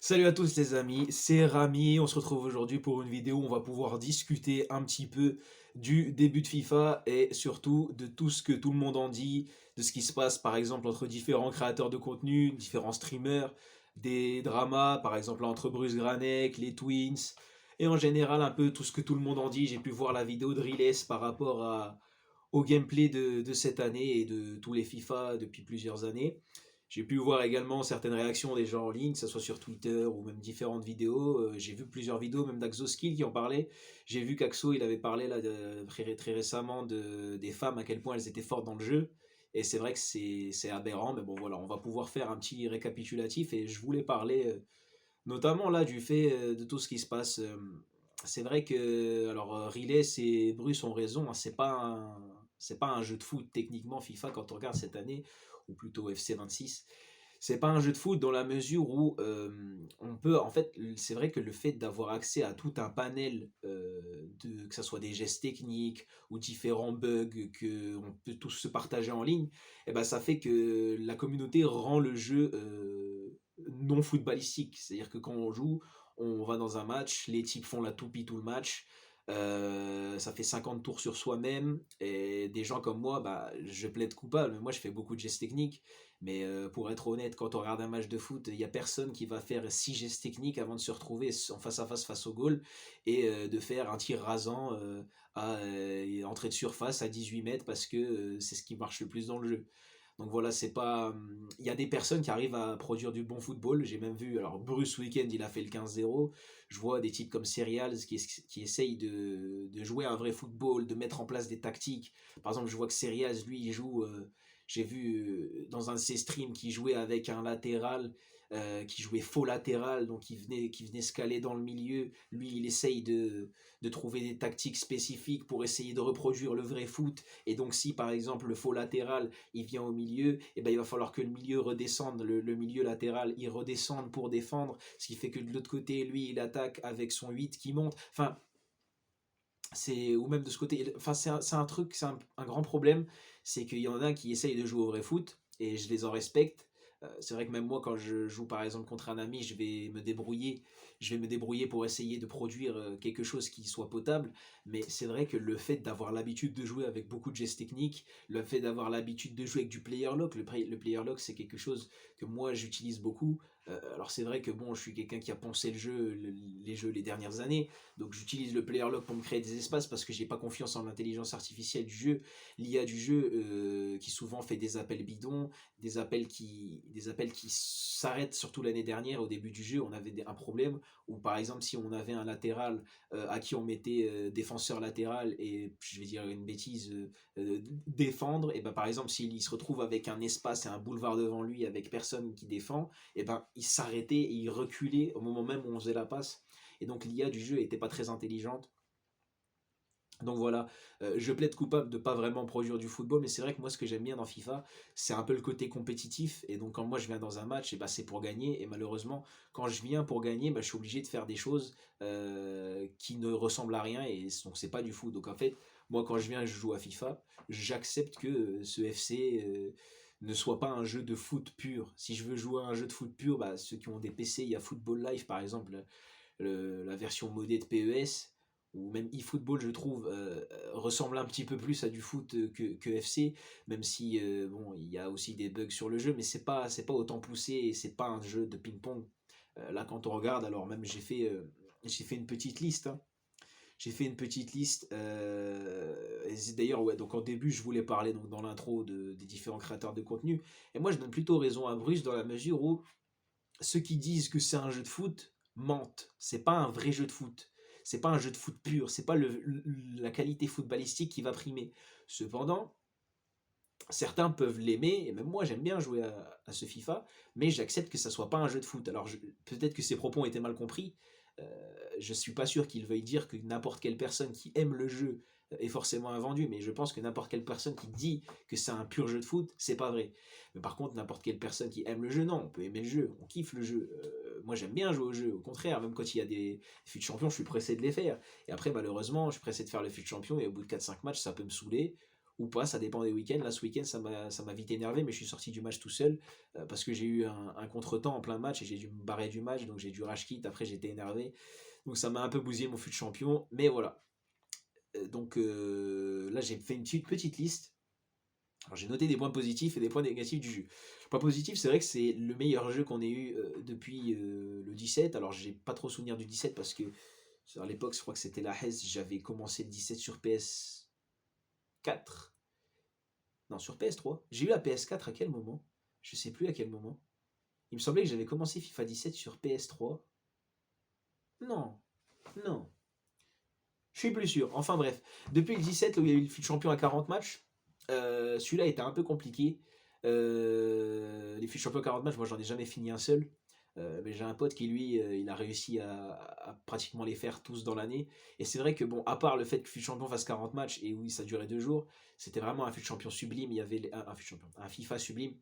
Salut à tous les amis, c'est Rami, on se retrouve aujourd'hui pour une vidéo où on va pouvoir discuter un petit peu du début de FIFA et surtout de tout ce que tout le monde en dit, de ce qui se passe par exemple entre différents créateurs de contenu, différents streamers, des dramas par exemple entre Bruce Granek, les Twins et en général un peu tout ce que tout le monde en dit. J'ai pu voir la vidéo de Riles par rapport au gameplay de cette année et de tous les FIFA depuis plusieurs années. J'ai pu voir également certaines réactions des gens en ligne, que ce soit sur Twitter ou même différentes vidéos. J'ai vu plusieurs vidéos, même d'Axoskill qui en parlait. J'ai vu qu'Axo, il avait parlé là, très récemment des femmes, à quel point elles étaient fortes dans le jeu. Et c'est vrai que c'est aberrant, mais bon voilà, on va pouvoir faire un petit récapitulatif. Et je voulais parler notamment là du fait de tout ce qui se passe. C'est vrai que alors Riley et Bruce ont raison, hein, c'est pas un jeu de foot techniquement FIFA quand on regarde cette année ou plutôt FC 26. C'est pas un jeu de foot dans la mesure où on peut en fait c'est vrai que le fait d'avoir accès à tout un panel de que ça soit des gestes techniques ou différents bugs que on peut tous se partager en ligne, et ben ça fait que la communauté rend le jeu non footballistique. C'est-à-dire que quand on joue, on va dans un match, les types font la toupie tout le match. Ça fait 50 tours sur soi-même et des gens comme moi, bah, je plaide coupable. Moi, je fais beaucoup de gestes techniques, mais pour être honnête, quand on regarde un match de foot, il y a personne qui va faire 6 gestes techniques avant de se retrouver en face à face au goal et de faire un tir rasant à entrée de surface à 18 mètres parce que c'est ce qui marche le plus dans le jeu. Donc voilà, c'est pas. Il y a des personnes qui arrivent à produire du bon football. J'ai même vu, alors Bruce Weekend, il a fait le 15-0. Je vois des types comme Serials qui essayent de jouer un vrai football, de mettre en place des tactiques. Par exemple, je vois que Serials, lui, il joue. J'ai vu dans un de ses streams qu'il jouait avec un latéral, qui jouait faux latéral, donc qui venait se caler dans le milieu. Lui, il essaye de trouver des tactiques spécifiques pour essayer de reproduire le vrai foot. Et donc, si par exemple le faux latéral il vient au milieu, et ben il va falloir que le milieu redescende, le milieu latéral, il redescende pour défendre, ce qui fait que de l'autre côté, lui, il attaque avec son 8 qui monte. Enfin, c'est ou même de ce côté, enfin c'est un truc, un grand problème, c'est qu'il y en a qui essayent de jouer au vrai foot et je les en respecte. C'est vrai que même moi quand je joue par exemple contre un ami, je vais me débrouiller pour essayer de produire quelque chose qui soit potable, mais c'est vrai que le fait d'avoir l'habitude de jouer avec beaucoup de gestes techniques, le fait d'avoir l'habitude de jouer avec du player lock, le player lock c'est quelque chose que moi j'utilise beaucoup. Alors c'est vrai que bon, je suis quelqu'un qui a poncé les jeux les dernières années, donc j'utilise le player lock pour me créer des espaces parce que j'ai pas confiance en l'intelligence artificielle du jeu, l'IA du jeu qui souvent fait des appels bidons, des appels qui s'arrêtent. Surtout l'année dernière au début du jeu, on avait un problème où par exemple si on avait un latéral à qui on mettait défenseur latéral et je vais dire une bêtise défendre, et ben par exemple s'il se retrouve avec un espace et un boulevard devant lui avec personne qui défend, et ben il s'arrêtait et il reculait au moment même où on faisait la passe, et donc l'IA du jeu était pas très intelligente. Donc voilà, je plaide coupable de pas vraiment produire du football, mais c'est vrai que moi ce que j'aime bien dans FIFA, c'est un peu le côté compétitif. Et donc quand moi je viens dans un match, et bah, c'est pour gagner. Et malheureusement, quand je viens pour gagner, bah, je suis obligé de faire des choses qui ne ressemblent à rien. Et donc c'est pas du foot. Donc en fait, moi quand je viens et je joue à FIFA, j'accepte que ce FC ne soit pas un jeu de foot pur. Si je veux jouer à un jeu de foot pur, bah, ceux qui ont des PC, il y a Football Life par exemple, la version modée de PES, ou même eFootball, je trouve, ressemble un petit peu plus à du foot que FC, même si bon, il y a aussi des bugs sur le jeu, mais c'est pas autant poussé et c'est pas un jeu de ping-pong. Là, quand on regarde, alors même j'ai fait une petite liste, hein. J'ai fait une petite liste. Et d'ailleurs, ouais, donc en début, je voulais parler donc, dans l'intro des différents créateurs de contenu. Et moi, je donne plutôt raison à Bruce dans la mesure où ceux qui disent que c'est un jeu de foot mentent. C'est pas un vrai jeu de foot. C'est pas un jeu de foot pur. C'est pas la qualité footballistique qui va primer. Cependant, certains peuvent l'aimer, et même moi j'aime bien jouer à ce FIFA, mais j'accepte que ça soit pas un jeu de foot. Alors peut-être que ses propos ont été mal compris. Je suis pas sûr qu'il veuille dire que n'importe quelle personne qui aime le jeu est forcément un vendu, mais je pense que n'importe quelle personne qui dit que c'est un pur jeu de foot, c'est pas vrai. Mais par contre, n'importe quelle personne qui aime le jeu, non, on peut aimer le jeu, on kiffe le jeu. Moi j'aime bien jouer au jeu, au contraire, même quand il y a des fut de champion, je suis pressé de les faire. Et après, malheureusement, je suis pressé de faire le fut de champion, et au bout de 4-5 matchs, ça peut me saouler. ou pas, ça dépend des week-ends. Là, ce week-end, ça m'a vite énervé, mais je suis sorti du match tout seul parce que j'ai eu un contretemps en plein match et j'ai dû me barrer du match, donc j'ai dû rage quit. Après, j'étais énervé, donc ça m'a un peu bousillé mon fut de champion, mais voilà. Donc là, j'ai fait une petite liste. Alors, j'ai noté des points positifs et des points négatifs du jeu. Le point positif, c'est vrai que c'est le meilleur jeu qu'on ait eu depuis le 17. Alors, j'ai pas trop souvenir du 17 parce que à l'époque, je crois que c'était la HES, j'avais commencé le 17 sur PS4. Non, sur PS3. J'ai eu la PS4 à quel moment? Je sais plus à quel moment. Il me semblait que j'avais commencé FIFA 17 sur PS3. Non, non. Je suis plus sûr. Enfin bref, depuis le 17, là où il y a eu le champion à 40 matchs, celui-là était un peu compliqué. Les fiches champion à 40 matchs, moi j'en ai jamais fini un seul. Mais j'ai un pote qui lui, il a réussi à pratiquement les faire tous dans l'année. Et c'est vrai que bon, à part le fait que FUT Champion fasse 40 matchs et oui, ça durait 2 jours, c'était vraiment un FUT Champion sublime. Il y avait un FIFA sublime.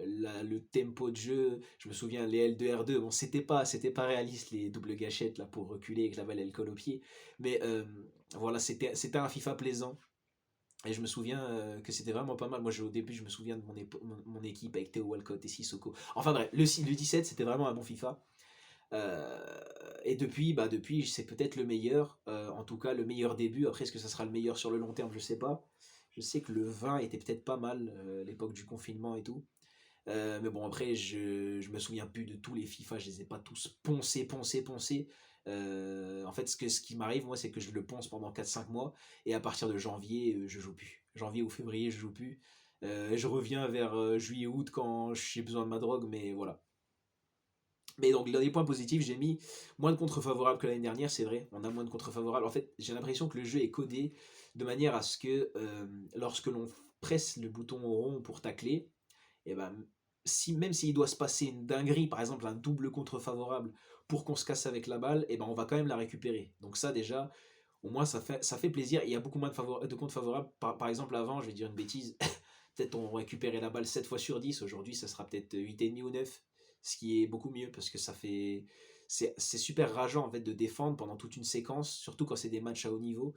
Le tempo de jeu, je me souviens les L2 R2, bon c'était pas réaliste les doubles gâchettes là pour reculer et que la balle elle colle au pied, mais voilà c'était un FIFA plaisant. Et je me souviens que c'était vraiment pas mal. Moi, au début, je me souviens de mon équipe avec Théo Walcott et Sissoko. Enfin bref, le 17, c'était vraiment un bon FIFA. Et depuis c'est peut-être le meilleur. En tout cas, le meilleur début. Après, est-ce que ça sera le meilleur sur le long terme? Je sais pas. Je sais que le 20 était peut-être pas mal, l'époque du confinement et tout. Mais bon, après, je me souviens plus de tous les FIFA, je les ai pas tous poncés. En fait, ce qui m'arrive, moi, c'est que je le ponce pendant 4 5 mois, et à partir de janvier, je joue plus. Janvier ou février, je joue plus. Je reviens vers juillet-août quand j'ai besoin de ma drogue, mais voilà. Mais donc, dans les points positifs, j'ai mis moins de contre favorables que l'année dernière, c'est vrai, on a moins de contre favorables. En fait, j'ai l'impression que le jeu est codé de manière à ce que lorsque l'on presse le bouton rond pour tacler, et ben, même s'il doit se passer une dinguerie, par exemple un double contre favorable pour qu'on se casse avec la balle, et ben on va quand même la récupérer. Donc ça déjà, au moins ça fait plaisir. Il y a beaucoup moins de contre favorables. Par exemple avant, je vais dire une bêtise, peut-être on récupérait la balle 7 fois sur 10, aujourd'hui ça sera peut-être 8,5 ou 9, ce qui est beaucoup mieux parce que ça fait... C'est super rageant en fait de défendre pendant toute une séquence, surtout quand c'est des matchs à haut niveau.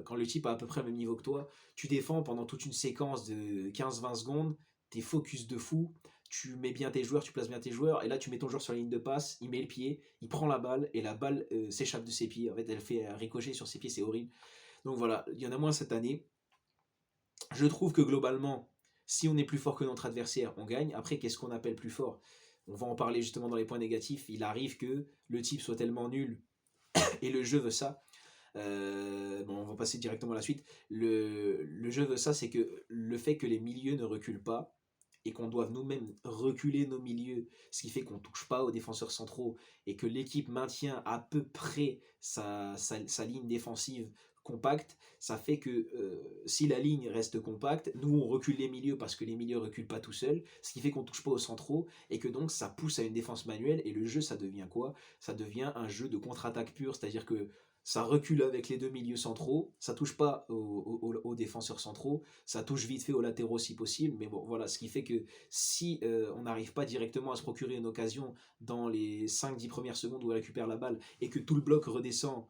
Quand le type a à peu près le même niveau que toi, tu défends pendant toute une séquence de 15 20 secondes, t'es focus de fou, tu mets bien tes joueurs, tu places bien tes joueurs, et là tu mets ton joueur sur la ligne de passe, il met le pied, il prend la balle, et la balle s'échappe de ses pieds. En fait, elle fait un ricochet sur ses pieds, c'est horrible. Donc voilà, il y en a moins cette année. Je trouve que globalement, si on est plus fort que notre adversaire, on gagne. Après, qu'est-ce qu'on appelle plus fort? On va en parler justement dans les points négatifs. Il arrive que le type soit tellement nul, et le jeu veut ça. Bon, on va passer directement à la suite. Le jeu veut ça, c'est que le fait que les milieux ne reculent pas, et qu'on doive nous-mêmes reculer nos milieux, ce qui fait qu'on ne touche pas aux défenseurs centraux, et que l'équipe maintient à peu près sa ligne défensive compacte, ça fait que si la ligne reste compacte, nous on recule les milieux parce que les milieux reculent pas tout seuls, ce qui fait qu'on touche pas aux centraux, et que donc ça pousse à une défense manuelle, et le jeu ça devient quoi? Ça devient un jeu de contre-attaque pure, c'est-à-dire que ça recule avec les deux milieux centraux, ça touche pas aux défenseurs centraux, ça touche vite fait aux latéraux si possible, mais bon voilà, ce qui fait que si on n'arrive pas directement à se procurer une occasion dans les 5 10 premières secondes où on récupère la balle, et que tout le bloc redescend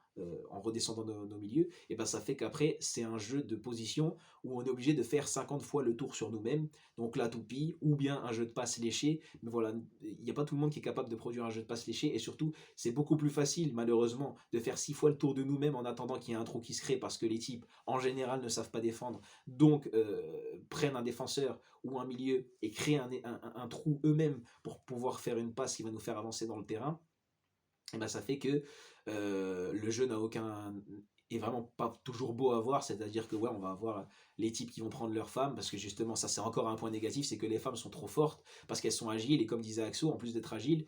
en redescendant nos milieux, et ben ça fait qu'après c'est un jeu de position où on est obligé de faire 50 fois le tour sur nous-mêmes, donc la toupie, ou bien un jeu de passe léché, mais voilà, il n'y a pas tout le monde qui est capable de produire un jeu de passe léché, et surtout c'est beaucoup plus facile malheureusement de faire 6 fois le tour de nous-mêmes en attendant qu'il y ait un trou qui se crée, parce que les types en général ne savent pas défendre, donc prennent un défenseur ou un milieu et créent un trou eux-mêmes pour pouvoir faire une passe qui va nous faire avancer dans le terrain. Et ben ça fait que le jeu n'a aucun est vraiment pas toujours beau à voir, c'est-à-dire que ouais, on va avoir les types qui vont prendre leurs femmes, parce que justement ça c'est encore un point négatif, c'est que les femmes sont trop fortes parce qu'elles sont agiles, et comme disait Axo, en plus d'être agiles,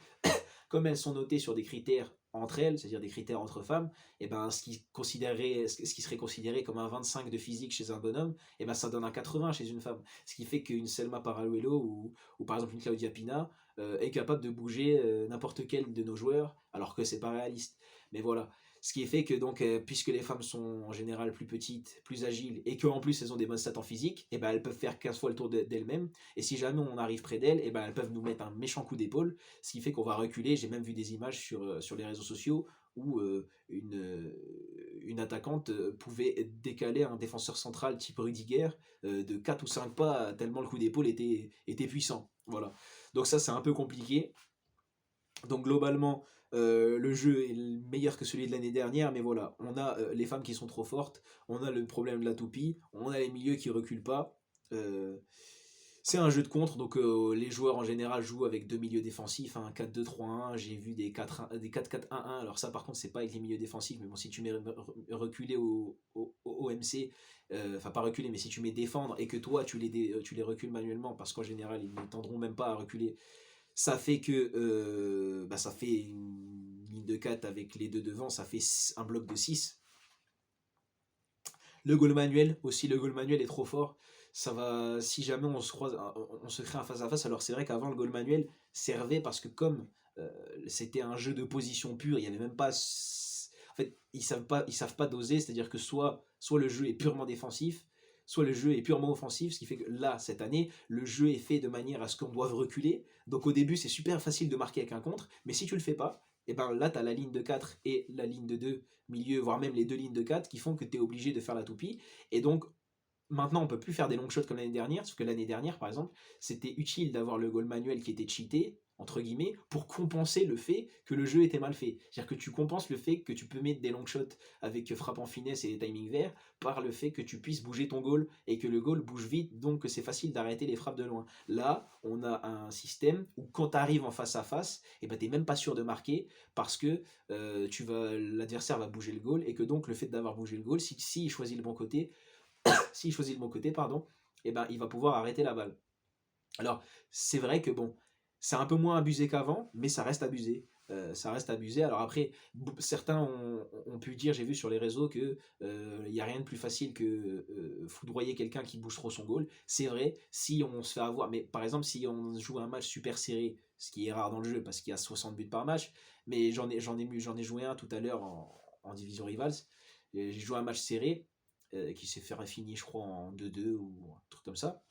comme elles sont notées sur des critères entre elles, c'est-à-dire des critères entre femmes, et ben ce qui serait considéré comme un 25 de physique chez un bonhomme, et ben ça donne un 80 chez une femme. Ce qui fait qu'une Selma Paraluelo ou par exemple une Claudia Pina est capable de bouger n'importe quel de nos joueurs, alors que c'est pas réaliste. Mais voilà. Ce qui fait que donc, puisque les femmes sont en général plus petites, plus agiles, et qu'en plus elles ont des bonnes stats en physique, et ben elles peuvent faire 15 fois le tour d'elles-mêmes, et si jamais on arrive près d'elles, et ben elles peuvent nous mettre un méchant coup d'épaule, ce qui fait qu'on va reculer. J'ai même vu des images sur les réseaux sociaux où une attaquante pouvait décaler un défenseur central type Rudiger de 4 ou 5 pas, tellement le coup d'épaule était puissant. Voilà. Donc ça, c'est un peu compliqué. Donc globalement, le jeu est meilleur que celui de l'année dernière, mais voilà, on a les femmes qui sont trop fortes, on a le problème de la toupie, on a les milieux qui reculent pas. Euh, c'est un jeu de contre, donc les joueurs en général jouent avec deux milieux défensifs, un 4-2-3-1, j'ai vu des 4-4-1-1, alors ça par contre c'est pas avec les milieux défensifs, mais bon si tu mets reculé au OMC, enfin pas reculé, mais si tu mets défendre et que toi tu les recules manuellement, parce qu'en général ils ne tendront même pas à reculer, ça fait que ça fait une ligne de 4 avec les deux devant, ça fait un bloc de 6. Le goal manuel aussi, le goal manuel est trop fort. Ça va, si jamais on se croise, on se crée un face à face. Alors c'est vrai qu'avant le goal manuel servait parce que comme c'était un jeu de position pure, il y avait même pas, en fait ils savent pas doser, c'est-à-dire que soit le jeu est purement défensif, soit le jeu est purement offensif, ce qui fait que là cette année le jeu est fait de manière à ce qu'on doive reculer. Donc au début c'est super facile de marquer avec un contre, mais si tu le fais pas, et ben là tu as la ligne de 4 et la ligne de 2 milieu, voire même les deux lignes de 4 qui font que tu es obligé de faire la toupie. Et donc, maintenant, on peut plus faire des long shots comme l'année dernière, parce que l'année dernière, par exemple, c'était utile d'avoir le goal manuel qui était cheaté, entre guillemets, pour compenser le fait que le jeu était mal fait. C'est-à-dire que tu compenses le fait que tu peux mettre des long shots avec frappe en finesse et des timings verts par le fait que tu puisses bouger ton goal et que le goal bouge vite, donc que c'est facile d'arrêter les frappes de loin. Là, on a un système où quand tu arrives en face à face, et ben, tu n'es même pas sûr de marquer parce que l'adversaire va bouger le goal et que donc le fait d'avoir bougé le goal, si il choisit le bon côté, s'il choisit le bon côté, pardon, et ben, il va pouvoir arrêter la balle. Alors, c'est vrai que bon, c'est un peu moins abusé qu'avant, mais ça reste abusé. Ça reste abusé. Alors après, certains ont pu dire, j'ai vu sur les réseaux, que il n'y a rien de plus facile que foudroyer quelqu'un qui bouge trop son goal. C'est vrai, si on se fait avoir, mais par exemple, si on joue un match super serré, ce qui est rare dans le jeu parce qu'il y a 60 buts par match, mais j'en ai joué un tout à l'heure en division rivals. J'ai joué un match serré qui s'est fait finir, je crois, en 2-2 ou un truc comme ça.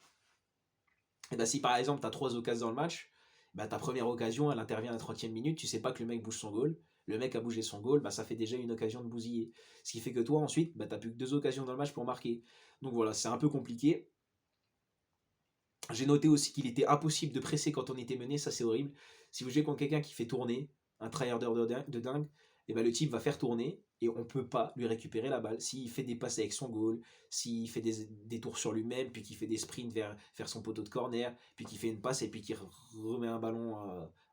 Et ben, si par exemple tu as 3 occasions dans le match, bah, ta première occasion elle intervient à la 30e minute, tu sais pas que le mec bouge son goal, le mec a bougé son goal, bah, ça fait déjà une occasion de bousiller. Ce qui fait que toi ensuite, bah, tu n'as plus que 2 occasions dans le match pour marquer. Donc voilà, c'est un peu compliqué. J'ai noté aussi qu'il était impossible de presser quand on était mené, ça c'est horrible. Si vous jouez contre quelqu'un qui fait tourner, un tryharder de dingue, et ben le type va faire tourner et on peut pas lui récupérer la balle. S'il fait des passes avec son goal, s'il fait des tours sur lui-même, puis qu'il fait des sprints vers son poteau de corner, puis qu'il fait une passe et puis qu'il remet un ballon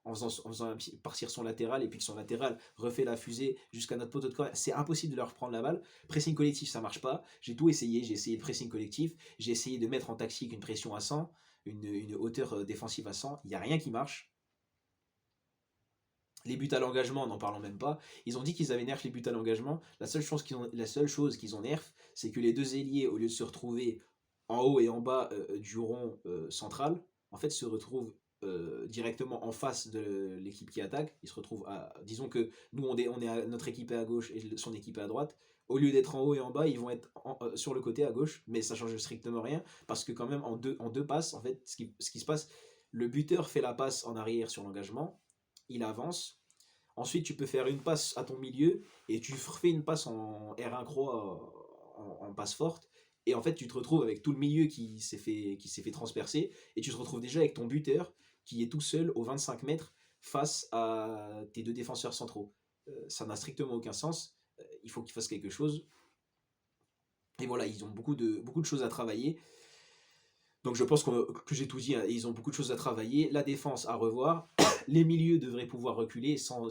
en faisant partir son latéral et puis que son latéral refait la fusée jusqu'à notre poteau de corner, c'est impossible de leur reprendre la balle. Pressing collectif ça marche pas. J'ai tout essayé, j'ai essayé le pressing collectif, j'ai essayé de mettre en tactique une pression à 100, une hauteur défensive à 100, il n'y a rien qui marche. Les buts à l'engagement, n'en parlons même pas. Ils ont dit qu'ils avaient nerf les buts à l'engagement. La seule chose qu'ils ont nerf, c'est que les deux ailiers, au lieu de se retrouver en haut et en bas du rond central, en fait, se retrouvent directement en face de l'équipe qui attaque. Ils se retrouvent disons que nous, notre équipe est à gauche et son équipe est à droite. Au lieu d'être en haut et en bas, ils vont être sur le côté à gauche, mais ça change strictement rien parce que quand même en deux passes, en fait, ce qui se passe, le buteur fait la passe en arrière sur l'engagement, il avance. Ensuite, tu peux faire une passe à ton milieu et tu refais une passe en R1 croix en passe forte. Et en fait, tu te retrouves avec tout le milieu qui s'est fait transpercer et tu te retrouves déjà avec ton buteur qui est tout seul aux 25 mètres face à tes deux défenseurs centraux. Ça n'a strictement aucun sens. Il faut qu'ils fassent quelque chose. Et voilà, ils ont beaucoup de choses à travailler. Donc je pense que j'ai tout dit, hein. Ils ont beaucoup de choses à travailler. La défense à revoir. Les milieux devraient pouvoir reculer sans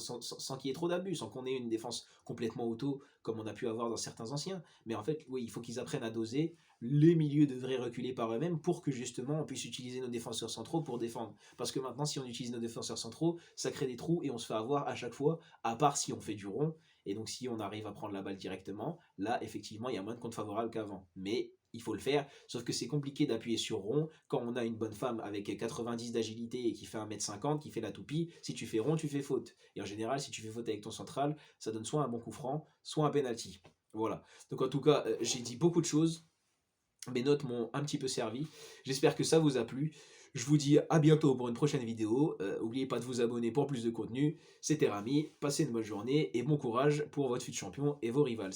qu'il y ait trop d'abus, sans qu'on ait une défense complètement auto comme on a pu avoir dans certains anciens. Mais en fait, oui, il faut qu'ils apprennent à doser. Les milieux devraient reculer par eux-mêmes pour que justement on puisse utiliser nos défenseurs centraux pour défendre. Parce que maintenant, si on utilise nos défenseurs centraux, ça crée des trous et on se fait avoir à chaque fois, à part si on fait du rond. Et donc si on arrive à prendre la balle directement, là, effectivement, il y a moins de comptes favorables qu'avant. Mais il faut le faire, sauf que c'est compliqué d'appuyer sur rond quand on a une bonne femme avec 90 d'agilité et qui fait 1m50, qui fait la toupie. Si tu fais rond, tu fais faute. Et en général, si tu fais faute avec ton central, ça donne soit un bon coup franc, soit un penalty. Voilà. Donc en tout cas, j'ai dit beaucoup de choses. Mes notes m'ont un petit peu servi. J'espère que ça vous a plu. Je vous dis à bientôt pour une prochaine vidéo. N'oubliez pas de vous abonner pour plus de contenu. C'était Rami. Passez une bonne journée et bon courage pour votre fut champion et vos rivals.